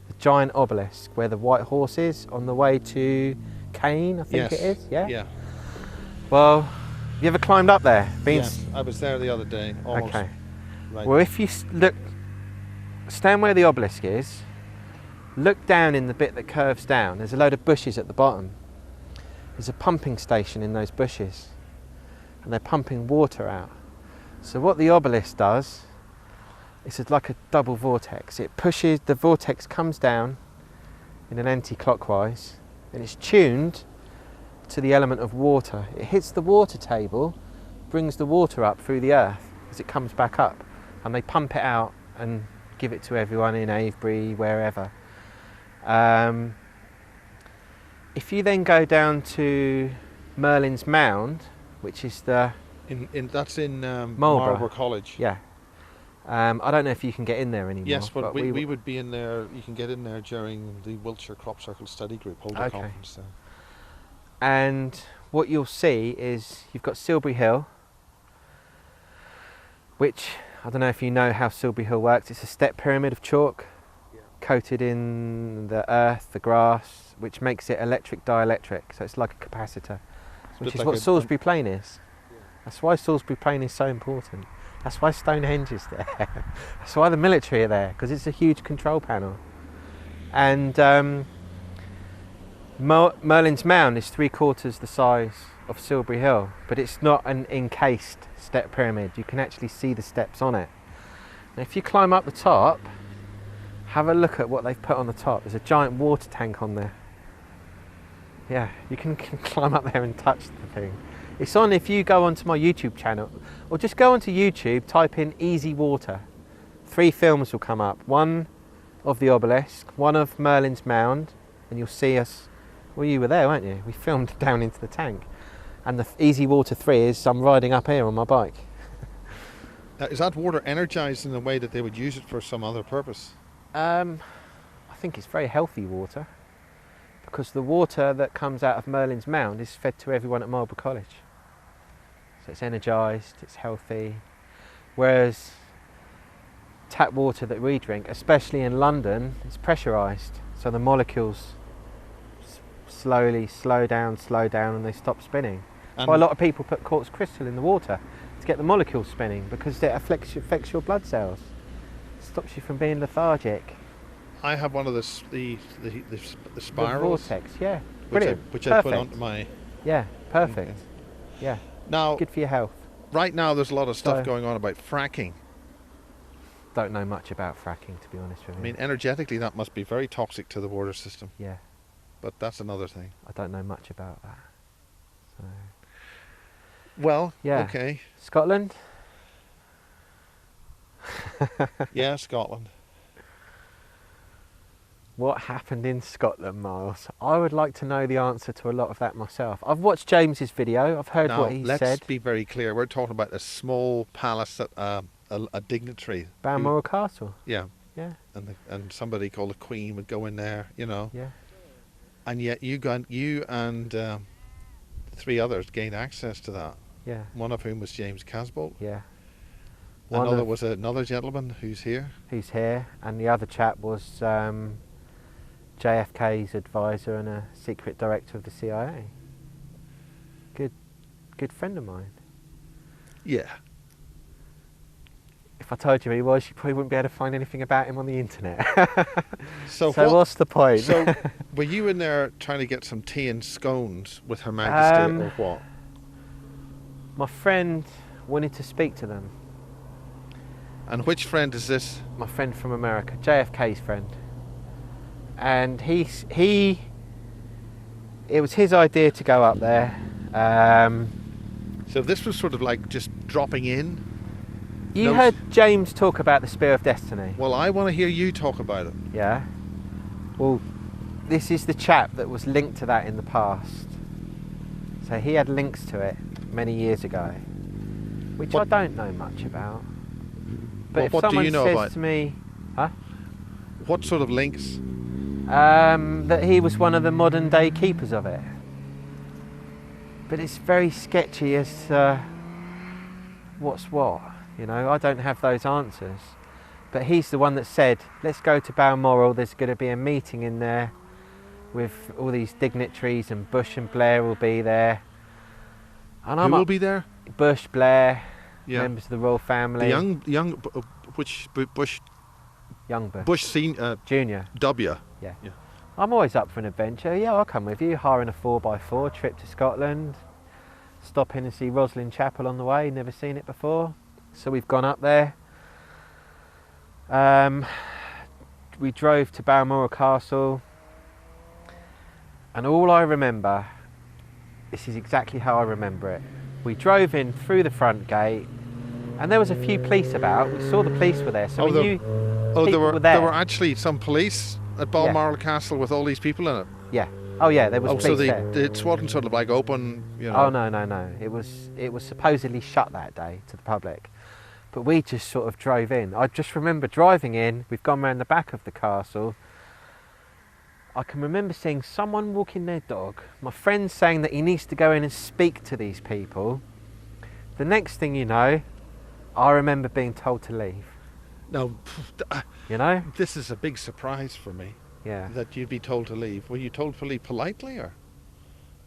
The giant obelisk where the white horse is on the way to Cain, I think it is. Yeah? Yeah. Well, you ever climbed up there? Yes, I was there the other day. Almost. Okay. Right. Well, if you stand where the obelisk is, look down in the bit that curves down. There's a load of bushes at the bottom. There's a pumping station in those bushes, and they're pumping water out. So what the obelisk does, it's like a double vortex. It pushes, the vortex comes down in an anti-clockwise, and it's tuned to the element of water. It hits the water table, brings the water up through the earth as it comes back up, and they pump it out and give it to everyone in Avebury, wherever. If you then go down to Merlin's Mound, which is the that's in Marlborough College. Yeah. I don't know if you can get in there anymore. Yes, but we would be in there. You can get in there during the Wiltshire Crop Circle Study Group hold a conference there. And what you'll see is you've got Silbury Hill, which I don't know if you know how Silbury Hill works. It's a step pyramid of chalk coated in the earth, the grass, which makes it electric dielectric. So it's like a capacitor, which is what Salisbury Plain is. That's why Salisbury Plain is so important. That's why Stonehenge is there. That's why the military are there, because it's a huge control panel. And Merlin's Mound is 3/4 the size of Silbury Hill, but it's not an encased step pyramid. You can actually see the steps on it. And if you climb up the top, have a look at what they've put on the top. There's a giant water tank on there. Yeah, you can climb up there and touch the thing. It's on if you go onto my YouTube channel, or just go onto YouTube, type in easy water. 3 films will come up. One of the obelisk, one of Merlin's mound, and you'll see us. Well, you were there, weren't you? We filmed down into the tank. And the easy water 3 is I'm riding up here on my bike. Now, is that water energised in a way that they would use it for some other purpose? I think it's very healthy water, because the water that comes out of Merlin's mound is fed to everyone at Marlborough College. So it's energised, it's healthy. Whereas tap water that we drink, especially in London, is pressurised. So the molecules slowly slow down and they stop spinning. That's why a lot of people put quartz crystal in the water to get the molecules spinning, because it affects your blood cells. It stops you from being lethargic. I have one of the spirals. The vortex, yeah. Which I put onto my... Yeah, perfect. Okay. Yeah. Now, good for your health. Right now there's a lot of stuff going on about fracking. Don't know much about fracking, to be honest with you. I mean, energetically that must be very toxic to the water system. Yeah. But that's another thing. I don't know much about that. So. Well, yeah. Okay. Scotland? Yeah, Scotland. What happened in Scotland, Miles? I would like to know the answer to a lot of that myself. I've watched James's video. I've heard what he said. Let's be very clear. We're talking about a small palace that a dignitary. Balmoral Castle. Yeah. Yeah. And somebody called the Queen would go in there, you know. Yeah. And yet you and 3 others gained access to that. Yeah. One of whom was James Casbolt. Yeah. Another was another gentleman who's here. Who's here, and the other chap was JFK's advisor and a secret director of the CIA. Good friend of mine. Yeah. If I told you who he was, you probably wouldn't be able to find anything about him on the internet. So what's the point? So were you in there trying to get some tea and scones with Her Majesty or what? My friend wanted to speak to them. And which friend is this? My friend from America, JFK's friend. And it was his idea to go up there. So this was sort of like just dropping in? You heard James talk about the Spear of Destiny. Well, I want to hear you talk about it. Yeah. Well, this is the chap that was linked to that in the past. So he had links to it many years ago, which I don't know much about. But if someone says to me, huh? What sort of links? That he was one of the modern day keepers of it. But it's very sketchy as to what's what. You know, I don't have those answers. But he's the one that said, let's go to Balmoral, there's going to be a meeting in there with all these dignitaries, and Bush and Blair will be there. And Who will be there? Bush, Blair, yeah. Members of the royal family. The young which Bush? Young Bush. Bush Senior. Junior. W. Yeah. I'm always up for an adventure. Yeah, I'll come with you. Hiring a 4x4 trip to Scotland. Stop in and see Roslin Chapel on the way. Never seen it before. So we've gone up there. We drove to Balmoral Castle. And all I remember, this is exactly how I remember it. We drove in through the front gate, and there was a few police about. We saw the police were there, so we knew people were there. There were actually some police at Balmoral Castle with all these people in it? Yeah. Oh yeah, there was police there. So it wasn't sort of like open, you know? Oh no. It was supposedly shut that day to the public. But we just sort of drove in. I just remember driving in, we've gone round the back of the castle. I can remember seeing someone walking their dog. My friend saying that he needs to go in and speak to these people. The next thing you know, I remember being told to leave. No, you know? This is a big surprise for me. Yeah. That you'd be told to leave. Were you told to leave politely or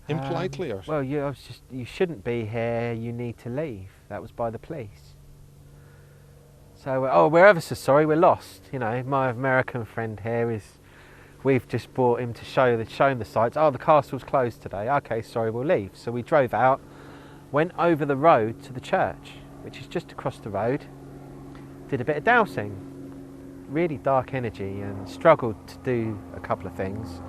impolitely or? Well, you shouldn't be here. You need to leave. That was by the police. So, we're ever so sorry. We're lost. You know, my American friend here is we've just brought him to show him the sights. Oh, the castle's closed today. Okay, sorry, we'll leave. So we drove out, went over the road to the church, which is just across the road, did a bit of dowsing, really dark energy, and struggled to do a couple of things.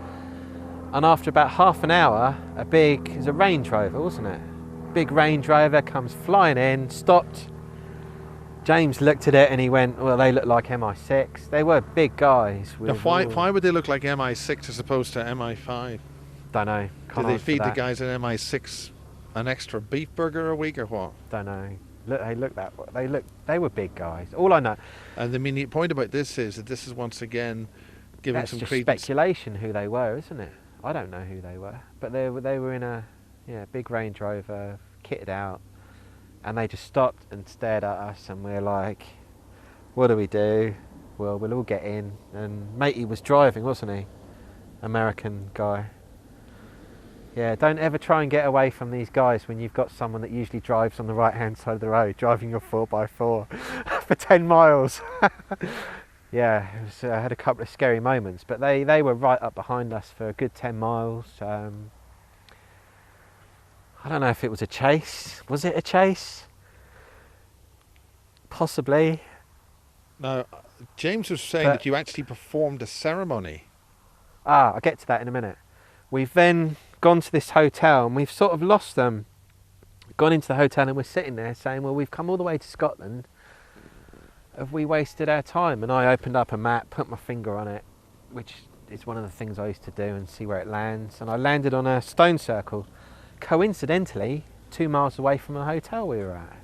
And after about half an hour, it was a Range Rover, wasn't it? Big Range Rover comes flying in, stopped. James looked at it and he went, well, they look like MI6. They were big guys. Now, why would they look like MI6 as opposed to MI5? Don't know. Did they feed the guys at MI6 an extra beef burger a week or what? Don't know. They were big guys. All I know. And the point about this is that this is once again giving some credence. That's just speculation who they were, isn't it? I don't know who they were, but they were in a big Range Rover, kitted out, and they just stopped and stared at us, and we're like, what do we do? Well, we'll all get in. And matey was driving, wasn't he? American guy. Yeah, don't ever try and get away from these guys when you've got someone that usually drives on the right hand side of the road, driving your 4x4 for 10 miles. Yeah, I had a couple of scary moments, but they were right up behind us for a good 10 miles. I don't know if it was a chase. Was it a chase? Possibly. Now, James was saying that you actually performed a ceremony. I'll get to that in a minute. We've then gone to this hotel and we've sort of lost them. Gone into the hotel and we're sitting there saying, well, we've come all the way to Scotland. Have we wasted our time? And I opened up a map, put my finger on it, which is one of the things I used to do, and see where it lands. And I landed on a stone circle, coincidentally 2 miles away from the hotel we were at.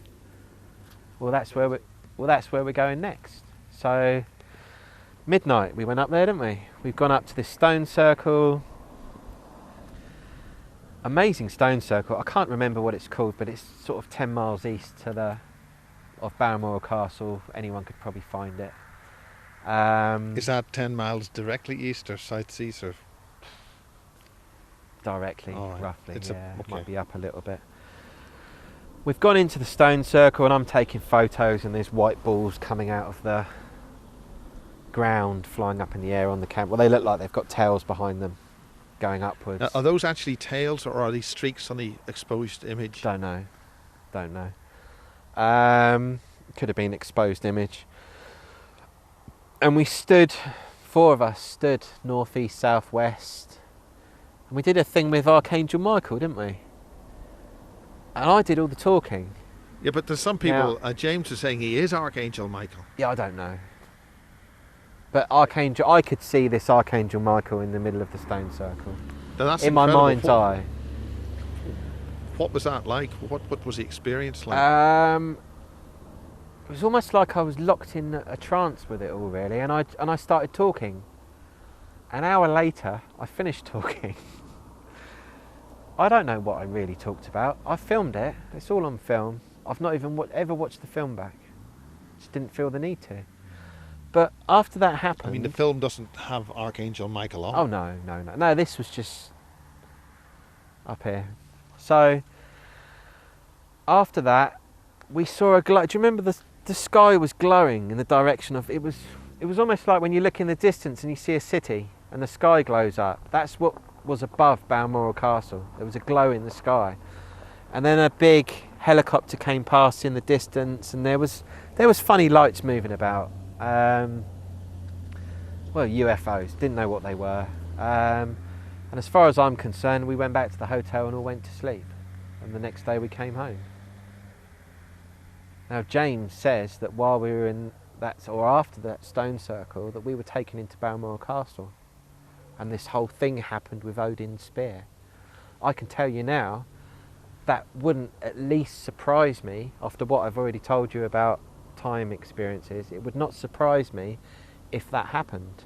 Well, that's where we're going next. So midnight we went up there, didn't we? We've gone up to this stone circle. Amazing stone circle. I can't remember what it's called, but it's sort of 10 miles east of Balmoral Castle. Anyone could probably find it. Is that 10 miles directly east or south-east? Or? Directly, right. Roughly. Okay. It might be up a little bit. We've gone into the stone circle and I'm taking photos, and there's white balls coming out of the ground, flying up in the air on the camera. Well, they look like they've got tails behind them going upwards. Now, are those actually tails or are these streaks on the exposed image? Don't know. Could have been exposed image. And we stood, 4 of us stood north, east, south, west, and we did a thing with Archangel Michael, didn't we? And I did all the talking. Yeah, but there's some people. James was saying he is Archangel Michael. Yeah, I don't know. But I could see this Archangel Michael in the middle of the stone circle. Now, that's in my incredible. mind's eye. What was that like? What was the experience like? It was almost like I was locked in a trance with it all, really. And I started talking. An hour later, I finished talking. I don't know what I really talked about. I filmed it. It's all on film. I've not even ever watched the film back. Just didn't feel the need to. But after that happened... I mean, the film doesn't have Archangel Michael on. Oh, no. No, this was just up here. So, after that, we saw a glow. Do you remember the sky was glowing in the direction of... It was almost like when you look in the distance and you see a city and the sky glows up. That's what was above Balmoral Castle. There was a glow in the sky. And then a big helicopter came past in the distance, and there was funny lights moving about. UFOs, didn't know what they were. And as far as I'm concerned, we went back to the hotel and all went to sleep. And the next day we came home. Now James says that while we were in that, or after that stone circle, that we were taken into Balmoral Castle. And this whole thing happened with Odin's spear. I can tell you now, that wouldn't at least surprise me, after what I've already told you about time experiences. It would not surprise me if that happened.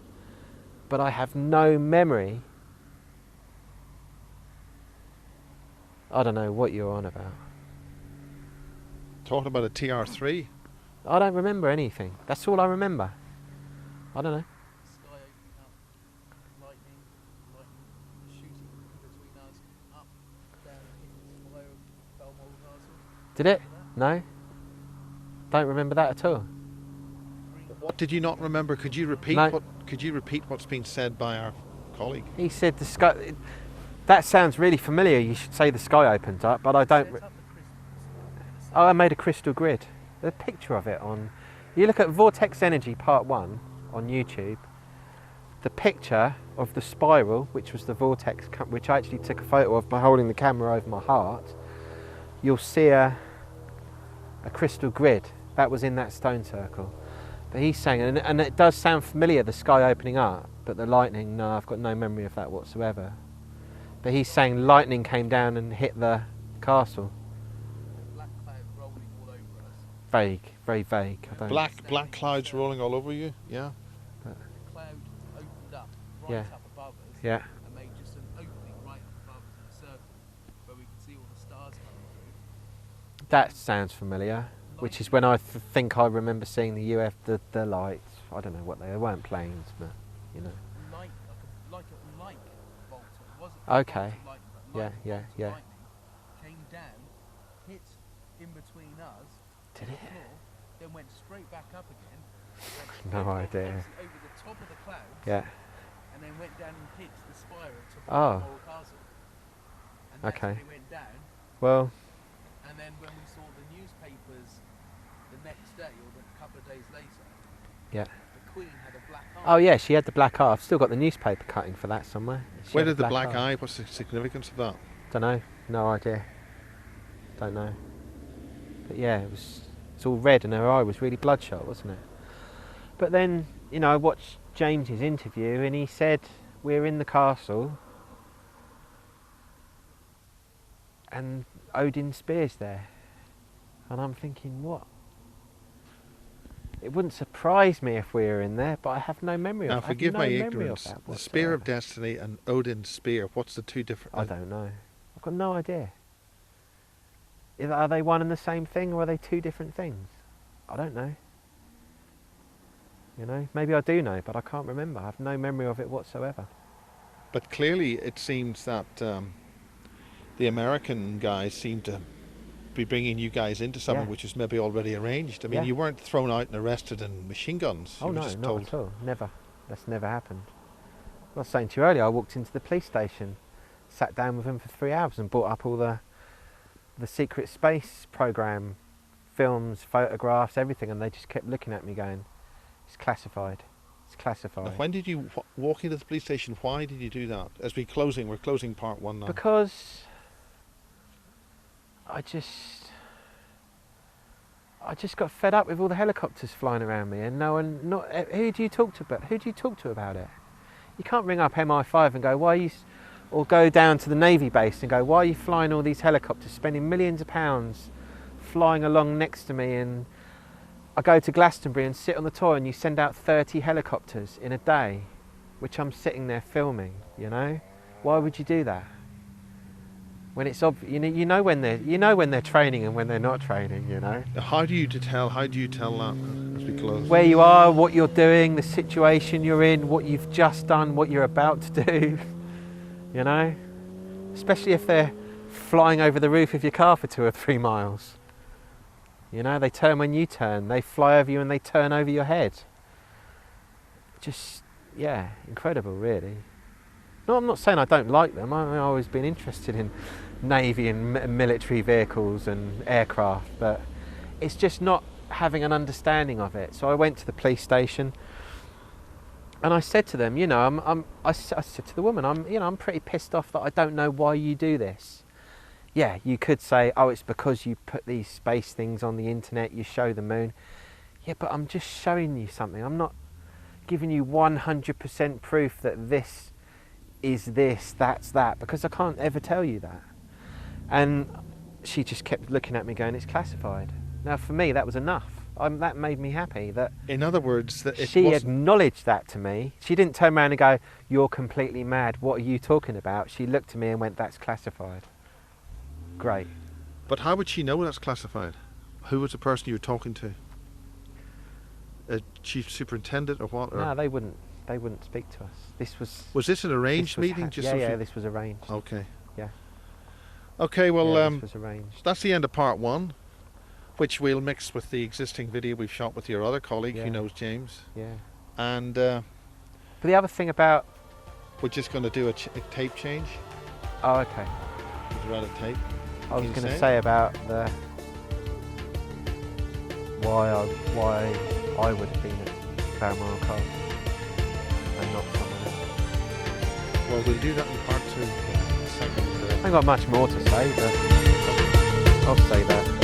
But I have no memory. I don't know what you're on about. Talking about a TR3? I don't remember anything. That's all I remember. I don't know. Sky opening up, lightning shooting between us, up, down, hitting below Balmoral Castle. Did it? No? Don't remember that at all. What did you not remember? Could you repeat No. Could you repeat what's been said by our colleague. He said the sky. That sounds really familiar. You should say the sky opened up, but I don't. Set up the crystals. Oh, I made a crystal grid. There's a picture of it on. You look at Vortex Energy Part 1 on YouTube. The picture of the spiral, which was the vortex, which I actually took a photo of by holding the camera over my heart. You'll see a crystal grid. That was in that stone circle. But he's saying, and it does sound familiar, the sky opening up, but the lightning, no, I've got no memory of that whatsoever. But he's saying lightning came down and hit the castle. Black cloud rolling all over us. Vague, very vague. I don't. Black clouds rolling all over you. Yeah. The cloud opened up right Yeah. up above us. Yeah. And made just an opening right up above us in a circle where we could see all the stars coming through. That sounds familiar. Which is when I think I remember seeing the lights. I don't know what they weren't planes, but you know. Like bolt. It wasn't Okay. bolt of lightning, but Yeah, like yeah, bolt of yeah. lightning came down, hit in between us, Did the it? floor, then went straight back up again. No went idea. Over the top of the clouds. Yeah. And then went down and hit the spire at the top Oh. of the Moral Castle. And that's Okay. when it went down. Well, And then when we saw the newspapers the next day or a couple of days later, yeah. the Queen had a black eye. Oh yeah, she had the black eye. I've still got the newspaper cutting for that somewhere. She Where had a did the black eye? What's the significance of that? Don't know. No idea. Don't know. But yeah, it's all red and her eye was really bloodshot, wasn't it? But then, you know, I watched James's interview and he said we're in the castle and Odin Spear's there. And I'm thinking, what? It wouldn't surprise me if we were in there, but I have no memory Now, of it. forgive my memory of ignorance. that The Spear of whatsoever. Destiny and Odin's Spear. What's the two different? I don't know. I've got no idea. Are they one and the same thing, or are they two different things? I don't know. You know, maybe I do know, but I can't remember. I have no memory of it whatsoever. But clearly, it seems that the American guys seem to be bringing you guys into something Yeah. which is maybe already arranged. I mean, Yeah. you weren't thrown out and arrested in machine guns. Oh You were no, just not told. at all. Never. That's never happened. I was saying to you earlier, I walked into the police station, sat down with them for 3 hours and brought up all the secret space program, films, photographs, everything, and they just kept looking at me going, it's classified. It's Now, classified. when did you walk into the police station? Why did you do that? As we're closing part one now. Because I just got fed up with all the helicopters flying around me, and no one, who do you talk to? But who do you talk to about it? You can't ring up MI5 and go, why are you, or go down to the Navy base and go, why are you flying all these helicopters, spending millions of pounds, flying along next to me? And I go to Glastonbury and sit on the tour, and you send out 30 helicopters in a day, which I'm sitting there filming. You know, why would you do that? When it's obvious, you know when they're training and when they're not training. You know. How do you tell that as we close? Where you are, what you're doing, the situation you're in, what you've just done, what you're about to do, you know? Especially if they're flying over the roof of your car for 2 or 3 miles. You know, they turn when you turn, they fly over you and they turn over your head. Just, yeah, incredible really. No, I'm not saying I don't like them. I've always been interested in Navy and military vehicles and aircraft, but it's just not having an understanding of it. So I went to the police station and I said to them, you know, I said to the woman, I'm pretty pissed off that I don't know why you do this. Yeah, you could say, oh, it's because you put these space things on the internet, you show the moon. Yeah, but I'm just showing you something. I'm not giving you 100% proof that this is this, that's that, because I can't ever tell you that. And she just kept looking at me going, it's classified. Now for me that was enough. That made me happy that In other words, that it she wasn't. acknowledged that to me. She didn't turn around and go, you're completely mad, what are you talking about? She looked at me and went, that's classified. Great. But how would she know that's classified? Who was the person you were talking to? A chief superintendent or what? Or No, they wouldn't speak to us. This was was this an arranged this was meeting? yeah, so yeah, she- this was arranged. Okay. Yeah. Okay. Well, Yeah, this was arranged. that's the end of part one, which we'll mix with the existing video we've shot with your other colleague Yeah. who knows James. Yeah. And But the other thing about we're just going to do a tape change. Oh, okay. Would you rather tape? I was Can you going to say? say about the why I would have been at Balmoral Castle and not someone else. Well, we'll do that in part 2. I ain't got much more to say, but I'll say that.